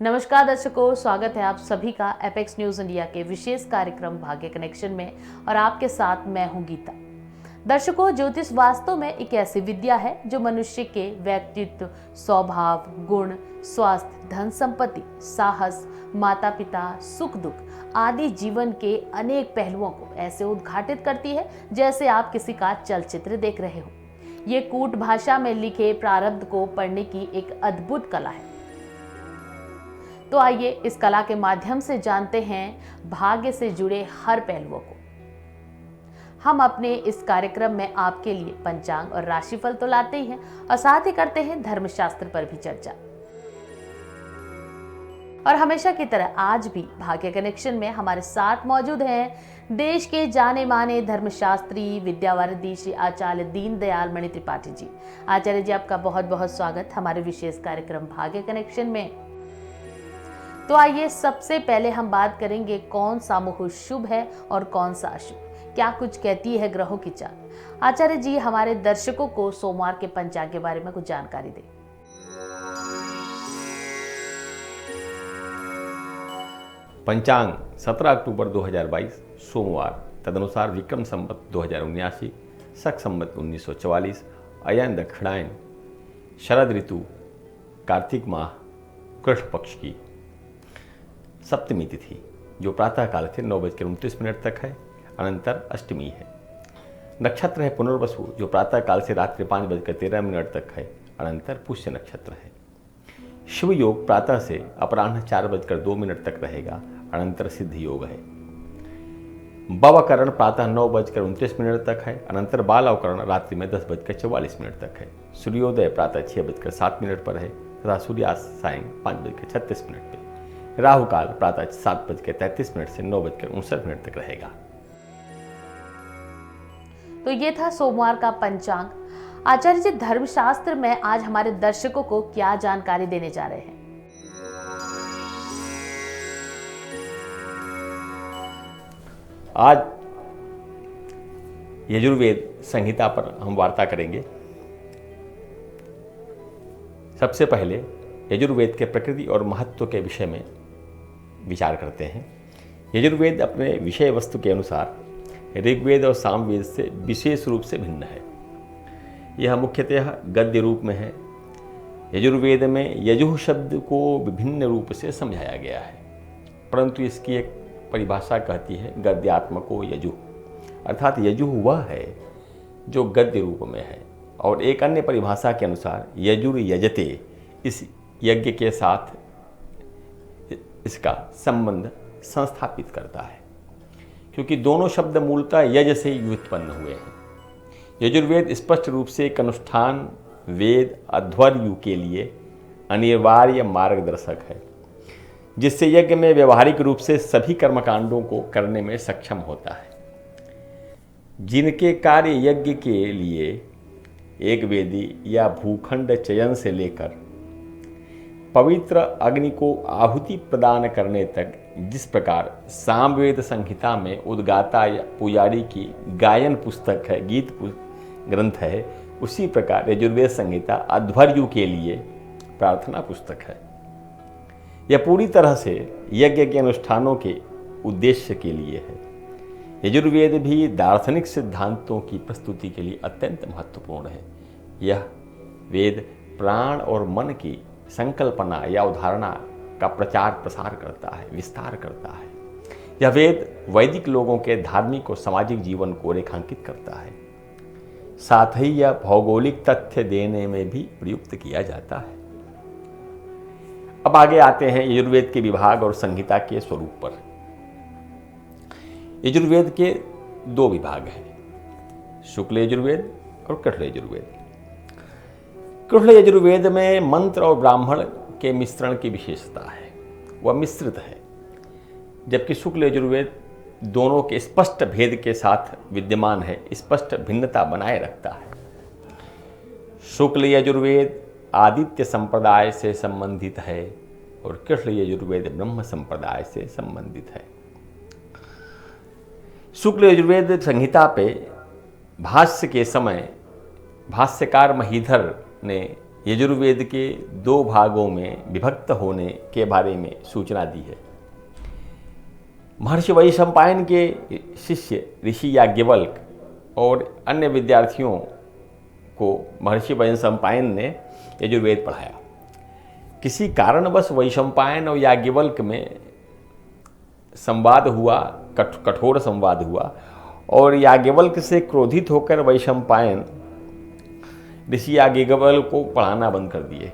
नमस्कार दर्शकों, स्वागत है आप सभी का एपेक्स न्यूज इंडिया के विशेष कार्यक्रम भाग्य कनेक्शन में और आपके साथ मैं हूं गीता। दर्शकों, ज्योतिष वास्तव में एक ऐसी विद्या है जो मनुष्य के व्यक्तित्व, स्वभाव, गुण, स्वास्थ्य, धन संपत्ति, साहस, माता पिता, सुख दुख आदि जीवन के अनेक पहलुओं को ऐसे उद्घाटित करती है जैसे आप किसी का चलचित्र देख रहे हो। ये कूट भाषा में लिखे प्रारब्ध को पढ़ने की एक अद्भुत कला है। तो आइए इस कला के माध्यम से जानते हैं भाग्य से जुड़े हर पहलुओं को। हम अपने इस कार्यक्रम में आपके लिए पंचांग और राशिफल तो लाते ही हैं और साथ ही करते हैं धर्मशास्त्र पर भी चर्चा। और हमेशा की तरह आज भी भाग्य कनेक्शन में हमारे साथ मौजूद हैं देश के जाने माने धर्मशास्त्री विद्यावारिधि श्री आचार्य दीनदयाल मणि त्रिपाठी जी। आचार्य जी, आपका बहुत बहुत स्वागत हमारे विशेष कार्यक्रम भाग्य कनेक्शन में। तो आइए सबसे पहले हम बात करेंगे कौन सा मुहूर्त शुभ है और कौन सा अशुभ, क्या कुछ कहती है ग्रहों की चाल। आचार्य जी, हमारे दर्शकों को सोमवार के पंचांग के बारे में कुछ जानकारी दें। पंचांग 17 अक्टूबर 2022 सोमवार, तदनुसार विक्रम संवत 2079, शक संवत 1944, अयन दक्षिणायन, शरद ऋतु, कार्तिक माह, कृष्ण पक्ष की सप्तमी तिथि जो प्रातः काल से 9:29 तक है, अनंतर अष्टमी है। नक्षत्र है पुनर्वसु जो प्रातः काल से रात्रि 5:13 तक है, अनंतर पुष्य नक्षत्र है। शुभ योग प्रातः से अपराह्न 4:02 तक रहेगा, अनंतर सिद्ध योग है। बवकरण प्रातः 9:29 तक है, अनंतर बाल अवकरण रात्रि में 10:44 तक है। सूर्योदय प्रातः 6:07 पर है तथा सूर्यास्त सायं 5:36 पे। राहु काल प्रातः 7:33 से 9:59 तक रहेगा। तो ये था सोमवार का पंचांग। आचार्य जी, धर्मशास्त्र में आज हमारे दर्शकों को क्या जानकारी देने जा रहे हैं? आज यजुर्वेद संहिता पर हम वार्ता करेंगे। सबसे पहले यजुर्वेद के प्रकृति और महत्व के विषय में विचार करते हैं। यजुर्वेद अपने विषय वस्तु के अनुसार ऋग्वेद और सामवेद से विशेष रूप से भिन्न है। यह मुख्यतः गद्य रूप में है। यजुर्वेद में यजुः शब्द को विभिन्न रूप से समझाया गया है, परंतु इसकी एक परिभाषा कहती है गद्यात्मको यजुः, अर्थात यजुः वह है जो गद्य रूप में है। और एक अन्य परिभाषा के अनुसार यजुर यजते, इस यज्ञ के साथ इसका संबंध संस्थापित करता है, क्योंकि दोनों शब्द मूलतः यज से व्युत्पन्न हुए हैं। यजुर्वेद स्पष्ट रूप से एक अनुष्ठान वेद अध्वर्यु के लिए अनिवार्य मार्गदर्शक है, जिससे यज्ञ में व्यवहारिक रूप से सभी कर्मकांडों को करने में सक्षम होता है। जिनके कार्य यज्ञ के लिए एक वेदी या भूखंड चयन से लेकर पवित्र अग्नि को आहुति प्रदान करने तक, जिस प्रकार सामवेद संहिता में उद्गाता या पुजारी की गायन पुस्तक है, गीत ग्रंथ है, उसी प्रकार यजुर्वेद संहिता अध्वर्यु के लिए प्रार्थना पुस्तक है। यह पूरी तरह से यज्ञ के अनुष्ठानों के उद्देश्य के लिए है। यजुर्वेद भी दार्शनिक सिद्धांतों की प्रस्तुति के लिए अत्यंत महत्वपूर्ण है। यह वेद प्राण और मन की संकल्पना या उदाहरणा का प्रचार प्रसार करता है, विस्तार करता है। यह वेद वैदिक लोगों के धार्मिक और सामाजिक जीवन को रेखांकित करता है। साथ ही यह भौगोलिक तथ्य देने में भी प्रयुक्त किया जाता है। अब आगे आते हैं यजुर्वेद के विभाग और संहिता के स्वरूप पर। यजुर्वेद के दो विभाग हैं, शुक्ल यजुर्वेद और कृष्ण यजुर्वेद। कृष्ण यजुर्वेद में मंत्र और ब्राह्मण के मिश्रण की विशेषता है, वह मिश्रित है, जबकि शुक्ल यजुर्वेद दोनों के स्पष्ट भेद के साथ विद्यमान है, स्पष्ट भिन्नता बनाए रखता है। शुक्ल यजुर्वेद आदित्य संप्रदाय से संबंधित है और कृष्ण यजुर्वेद ब्रह्म संप्रदाय से संबंधित है। शुक्ल यजुर्वेद संहिता पे भाष्य के समय भाष्यकार महीधर ने यजुर्वेद के 2 भागों में विभक्त होने के बारे में सूचना दी है। महर्षि वैशंपायन के शिष्य ऋषि याज्ञवल्क्य और अन्य विद्यार्थियों को महर्षि वैशंपायन ने यजुर्वेद पढ़ाया। किसी कारणवश वैशंपायन और याज्ञवल्क्य में संवाद हुआ, कठोर संवाद हुआ, और याज्ञवल्क्य से क्रोधित होकर वैशंपायन ऋषि याज्ञवल्क्य को पढ़ाना बंद कर दिए।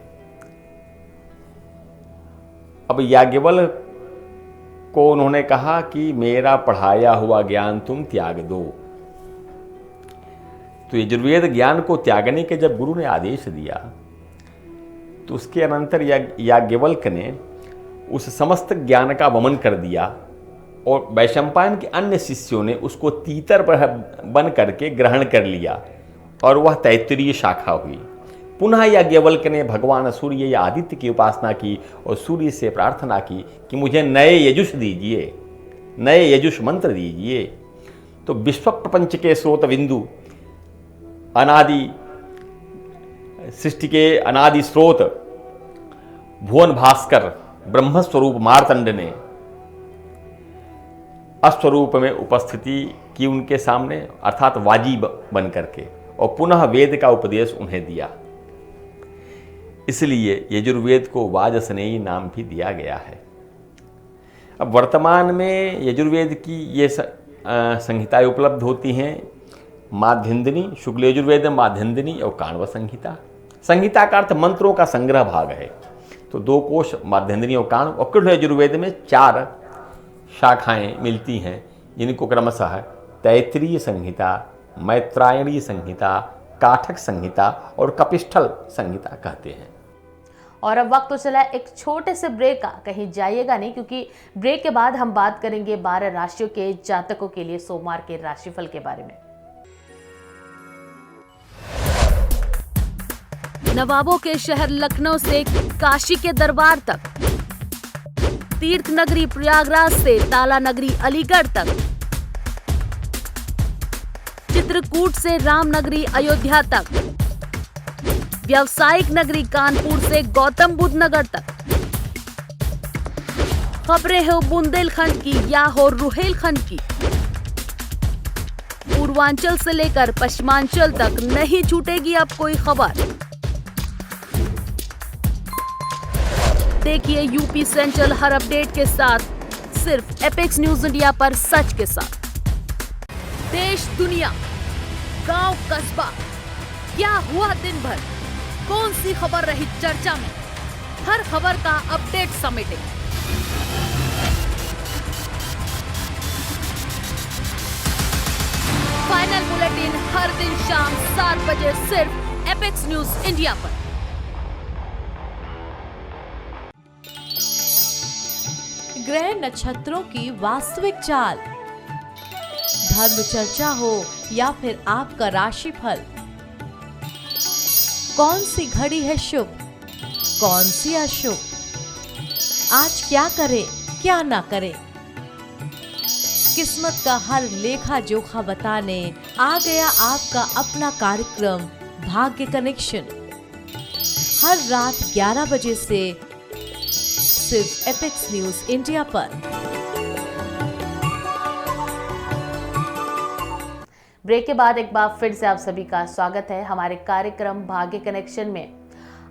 अब याज्ञवल्क्य को उन्होंने कहा कि मेरा पढ़ाया हुआ ज्ञान तुम त्याग दो। तो यजुर्वेद ज्ञान को त्यागने के जब गुरु ने आदेश दिया तो उसके अनंतर याज्ञवल्क्य ने उस समस्त ज्ञान का वमन कर दिया और वैशंपायन के अन्य शिष्यों ने उसको तीतर बन करके ग्रहण कर लिया और वह तैत्तिरीय शाखा हुई। पुनः याज्ञवल्क्य ने भगवान सूर्य या आदित्य की उपासना की और सूर्य से प्रार्थना की कि मुझे नए यजुष दीजिए, नए यजुष मंत्र दीजिए। तो विश्व प्रपंच के स्रोत बिंदु, अनादि सृष्टि के अनादि स्रोत भुवन भास्कर ब्रह्मस्वरूप मार्तंड ने अस्वरूप में उपस्थिति की उनके सामने, अर्थात वाजी बन करके, और पुनः वेद का उपदेश उन्हें दिया। इसलिए यजुर्वेद को वाजसनेयी नाम भी दिया गया है। अब वर्तमान में यजुर्वेद की ये संहिताएं उपलब्ध होती हैं। माध्यन्दिनी, शुक्ल यजुर्वेद में माध्यन्दिनी और काण्व संहिता। संहिता का अर्थ मंत्रों का संग्रह भाग है। तो 2 कोश माध्यन्दिनी और काण्व, और कृष्ण यजुर्वेद में 4 शाखाएं मिलती हैं, जिनको क्रमशः तैत्तिरीय संहिता, मैत्रायणीय संहिता, काठक संहिता और कपिस्थल संहिता कहते हैं। और अब वक्त तो चला एक छोटे से ब्रेक का, कहीं जाइएगा नहीं, क्योंकि ब्रेक के बाद हम बात करेंगे 12 राशियों के जातकों के लिए सोमवार के राशिफल के बारे में। नवाबों के शहर लखनऊ से काशी के दरबार तक, तीर्थ नगरी प्रयागराज से ताला नगरी अलीगढ़ तक, चित्रकूट से रामनगरी अयोध्या तक, व्यावसायिक नगरी कानपुर से गौतम बुद्ध नगर तक, खबरें हो बुंदेलखंड की या हो रुहेलखंड की, पूर्वांचल से लेकर पश्चिमांचल तक नहीं छूटेगी अब कोई खबर। देखिए यूपी सेंट्रल हर अपडेट के साथ, सिर्फ एपेक्स न्यूज इंडिया पर, सच के साथ। देश दुनिया, गांव कस्बा, क्या हुआ दिन भर, कौन सी खबर रही चर्चा में, हर खबर का अपडेट समेटेंगे। फाइनल बुलेटिन हर दिन शाम 7 बजे सिर्फ एपेक्स न्यूज इंडिया पर। ग्रह नक्षत्रों की वास्तविक चाल, धर्म चर्चा हो या फिर आपका राशिफल, कौन सी घड़ी है शुभ, कौन सी अशुभ, आज क्या करें क्या ना करें, किस्मत का हर लेखा जोखा बताने आ गया आपका अपना कार्यक्रम भाग्य कनेक्शन, हर रात 11 बजे से सिर्फ एपेक्स न्यूज इंडिया पर। ब्रेक के बाद एक बार फिर से आप सभी का स्वागत है हमारे कार्यक्रम भाग्य कनेक्शन में।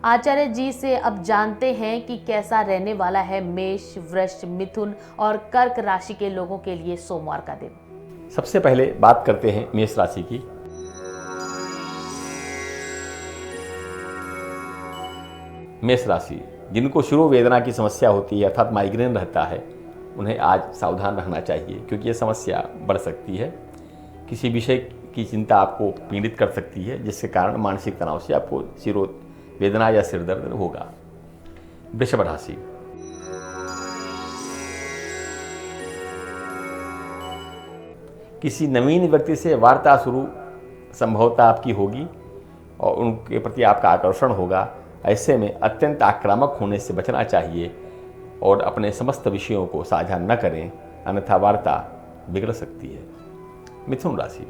आचार्य जी से अब जानते हैं कि कैसा रहने वाला है मेष, वृष, मिथुन और कर्क राशि के लोगों के लिए सोमवार का दिन। सबसे पहले बात करते हैं मेष राशि की। मेष राशि, जिनको शुरू वेदना की समस्या होती है अर्थात माइग्रेन रहता है, उन्हें आज सावधान रहना चाहिए, क्योंकि ये समस्या बढ़ सकती है। किसी विषय की चिंता आपको पीड़ित कर सकती है, जिसके कारण मानसिक तनाव से आपको सिरो वेदना या सिर दर्द होगा। वृषभ राशि, किसी नवीन व्यक्ति से वार्ता शुरू संभवतः आपकी होगी और उनके प्रति आपका आकर्षण होगा। ऐसे में अत्यंत आक्रामक होने से बचना चाहिए और अपने समस्त विषयों को साझा न करें, अन्यथा वार्ता बिगड़ सकती है। मिथुन राशि,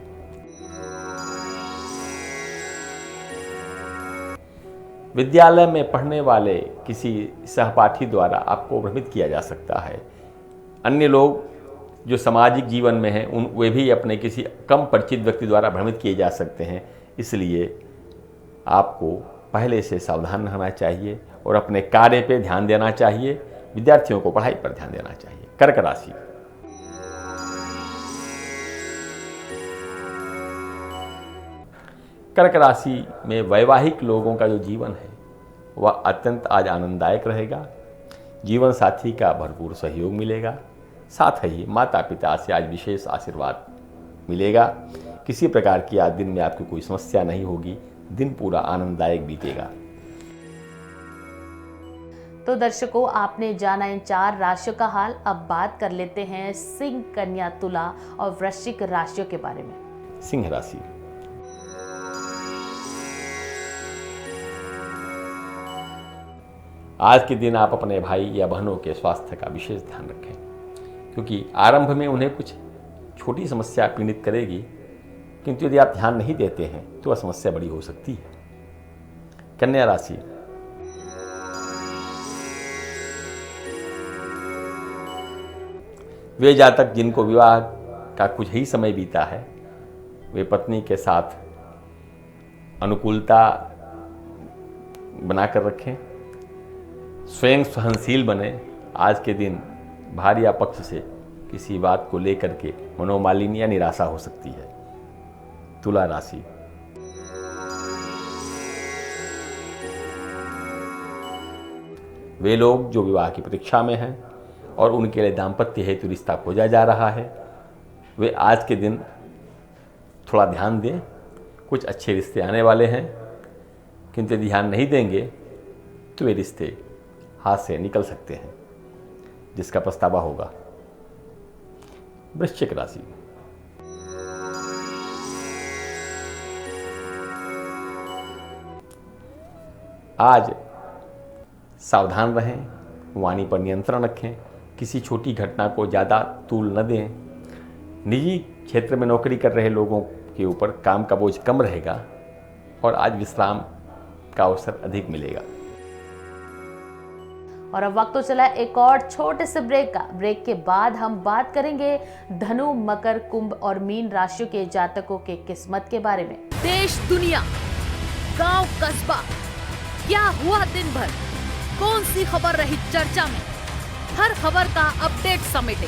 विद्यालय में पढ़ने वाले किसी सहपाठी द्वारा आपको भ्रमित किया जा सकता है। अन्य लोग जो सामाजिक जीवन में हैं वे भी अपने किसी कम परिचित व्यक्ति द्वारा भ्रमित किए जा सकते हैं। इसलिए आपको पहले से सावधान रहना चाहिए और अपने कार्य पे ध्यान देना चाहिए। विद्यार्थियों को पढ़ाई पर ध्यान देना चाहिए। कर्क राशि, कर्क राशि में वैवाहिक लोगों का जो जीवन है वह अत्यंत आज आनंददायक रहेगा। जीवन साथी का भरपूर सहयोग मिलेगा। साथ ही माता पिता से आज विशेष आशीर्वाद मिलेगा। किसी प्रकार की आज दिन में आपकी कोई समस्या नहीं होगी। दिन पूरा आनंददायक बीतेगा। तो दर्शकों, आपने जाना इन 4 राशियों का हाल। अब बात कर लेते हैं सिंह, कन्या, तुला और वृश्चिक राशियों के बारे में। सिंह राशि, आज के दिन आप अपने भाई या बहनों के स्वास्थ्य का विशेष ध्यान रखें, क्योंकि आरंभ में उन्हें कुछ छोटी समस्या पीड़ित करेगी, किंतु यदि आप ध्यान नहीं देते हैं तो वह समस्या बड़ी हो सकती है। कन्या राशि, वे जातक जिनको विवाह का कुछ ही समय बीता है वे पत्नी के साथ अनुकूलता बनाकर रखें। स्वयं सहनशील बने। आज के दिन भार्या पक्ष से किसी बात को लेकर के मनोमालिन्य या निराशा हो सकती है। तुला राशि, वे लोग जो विवाह की प्रतीक्षा में हैं और उनके लिए दाम्पत्य हेतु रिश्ता खोजा जा रहा है, वे आज के दिन थोड़ा ध्यान दें। कुछ अच्छे रिश्ते आने वाले हैं, किंतु ध्यान नहीं देंगे तो वे रिश्ते हाथ से निकल सकते हैं, जिसका पछतावा होगा। वृश्चिक राशि, आज सावधान रहें, वाणी पर नियंत्रण रखें, किसी छोटी घटना को ज़्यादा तूल न दें। निजी क्षेत्र में नौकरी कर रहे लोगों के ऊपर काम का बोझ कम रहेगा और आज विश्राम का अवसर अधिक मिलेगा। और अब वक्त तो चला एक और छोटे से ब्रेक का। ब्रेक के बाद हम बात करेंगे धनु, मकर, कुंभ और मीन राशियों के जातकों के किस्मत के बारे में। देश दुनिया, गांव कस्बा, क्या हुआ दिन भर, कौन सी खबर रही चर्चा में, हर खबर का अपडेट समेटे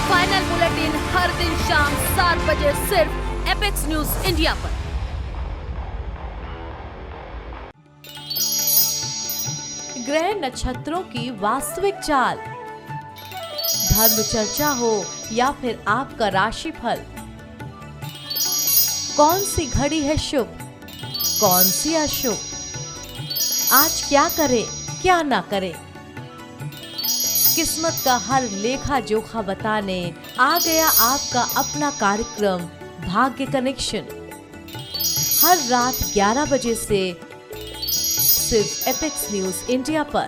फाइनल बुलेटिन हर दिन शाम 7 बजे सिर्फ एपेक्स न्यूज इंडिया पर। ग्रह नक्षत्रों की वास्तविक चाल, धर्म चर्चा हो या फिर आपका राशिफल, कौन सी घड़ी है शुभ, कौन सी अशुभ, आज क्या करें क्या ना करें, किस्मत का हर लेखा जोखा बताने आ गया आपका अपना कार्यक्रम भाग्य कनेक्शन। हर रात 11 बजे से सिर्फ एपेक्स न्यूज इंडिया पर।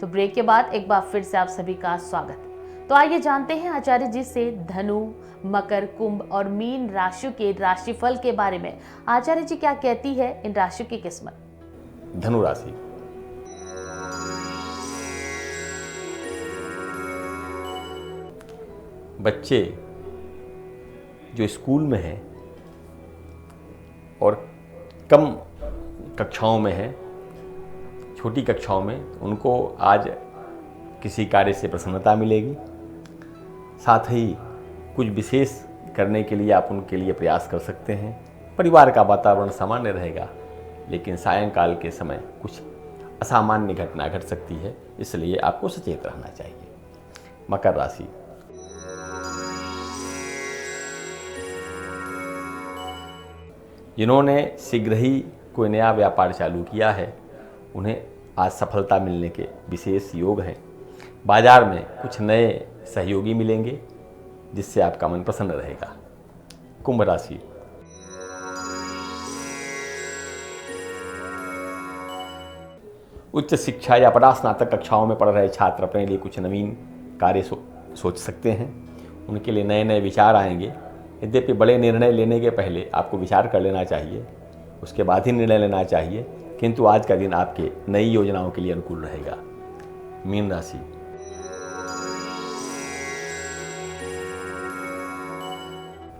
तो ब्रेक के बाद एक बार फिर से आप सभी का स्वागत। तो आइए जानते हैं आचार्य जी से धनु, मकर, कुंभ और मीन राशियों के राशिफल के बारे में। आचार्य जी क्या कहती है इन राशियों की किस्मत? धनु राशि, बच्चे जो स्कूल में हैं और कम कक्षाओं में हैं, छोटी कक्षाओं में, उनको आज किसी कार्य से प्रसन्नता मिलेगी। साथ ही कुछ विशेष करने के लिए आप उनके लिए प्रयास कर सकते हैं। परिवार का वातावरण सामान्य रहेगा, लेकिन सायंकाल के समय कुछ असामान्य घटना घट सकती है, इसलिए आपको सचेत रहना चाहिए। मकर राशि, जिन्होंने शीघ्र ही कोई नया व्यापार चालू किया है उन्हें आज सफलता मिलने के विशेष योग हैं। बाजार में कुछ नए सहयोगी मिलेंगे, जिससे आपका मन प्रसन्न रहेगा। कुंभ राशि, उच्च शिक्षा या परास्नातक कक्षाओं में पढ़ रहे छात्र अपने लिए कुछ नवीन कार्य सोच सकते हैं, उनके लिए नए नए विचार आएंगे। यद्यपि बड़े निर्णय लेने के पहले आपको विचार कर लेना चाहिए, उसके बाद ही निर्णय लेना चाहिए, किंतु आज का दिन आपके नई योजनाओं के लिए अनुकूल रहेगा। मीन राशि,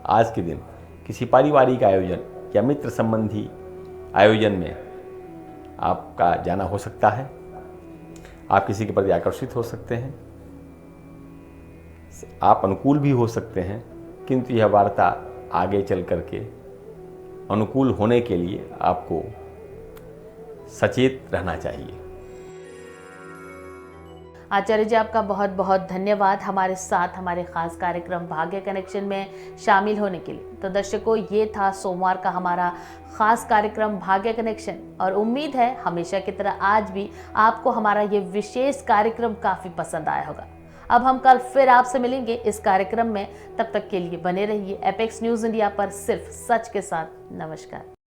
आज के दिन किसी पारिवारिक आयोजन या मित्र संबंधी आयोजन में आपका जाना हो सकता है। आप किसी के प्रति आकर्षित हो सकते हैं, आप अनुकूल भी हो सकते हैं, किंतु यह वार्ता आगे चल करके अनुकूल होने के लिए आपको सचेत रहना चाहिए। आचार्य जी, आपका बहुत बहुत धन्यवाद हमारे साथ हमारे खास कार्यक्रम भाग्य कनेक्शन में शामिल होने के लिए। तो दर्शकों, ये था सोमवार का हमारा खास कार्यक्रम भाग्य कनेक्शन, और उम्मीद है हमेशा की तरह आज भी आपको हमारा ये विशेष कार्यक्रम काफ़ी पसंद आया होगा। अब हम कल फिर आपसे मिलेंगे इस कार्यक्रम में। तब तक के लिए बने रहिए एपेक्स न्यूज़ इंडिया पर, सिर्फ सच के साथ। नमस्कार।